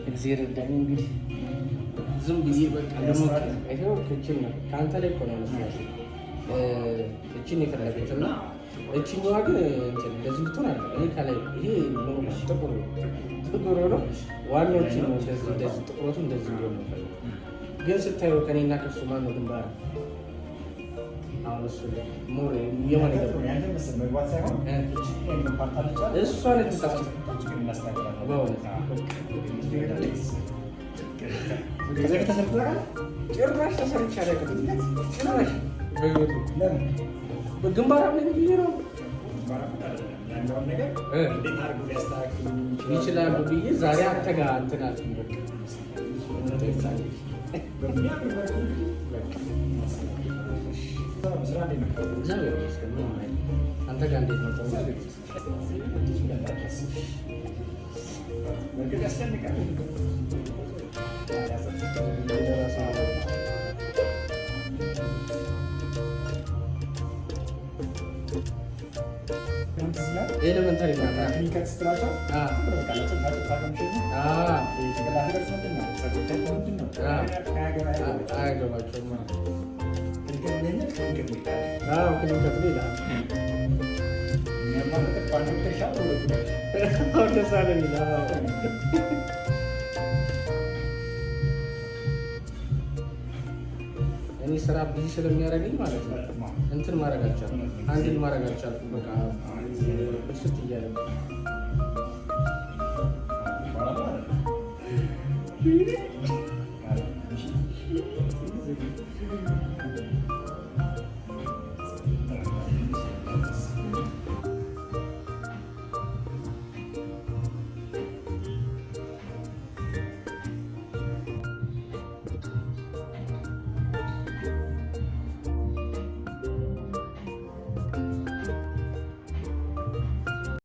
እግዚአብሔር ይርዳኝ። እንግዲህ ዝም ብዬ በቃ ይኸው ክችን ነው ከአንተ ላይ እኮ ነው መስራት እችን የፈለገችና እችኛዋ ግን እንደዚህ ብትሆን አለ እኔ ከላይ ይሄ ኖርማል ጥቁር ነው። ዋናው እቺ ነው እንደዚህ ጥቁረቱ እንደዚህ እንዲሆን ነው። ግን ስታየው ከኔና ከሱ ማን ነው ግንባር? አሁን እሱ ሞር የማን ይገባው ያንተ መስል መግባት ሳይሆን እሷ ነች ታስቀምጣች ግን እናስተካክላለን። በእውነት ከዚህ ተሰርቷል። ጭራሽ ተሰርቻ አላውቅም። ጭራሽ በህይወቱ ለምን በግንባር ምን ነው ያለው ነገር እንዴት አድርጎ ሊያስተካክሉ ይችላሉ ብዬ ዛሬ አንተ ጋር እንትን አልኩኝ። አንተ ጋር እንዴት ነው? ኤሌመንታሪ እኔ ስራ ብዙ ስለሚያደርገኝ ማለት ነው እንትን ማድረግ አልቻልኩም። አንድን ማድረግ አልቻልኩም። በቃ ብስት እያለ ነው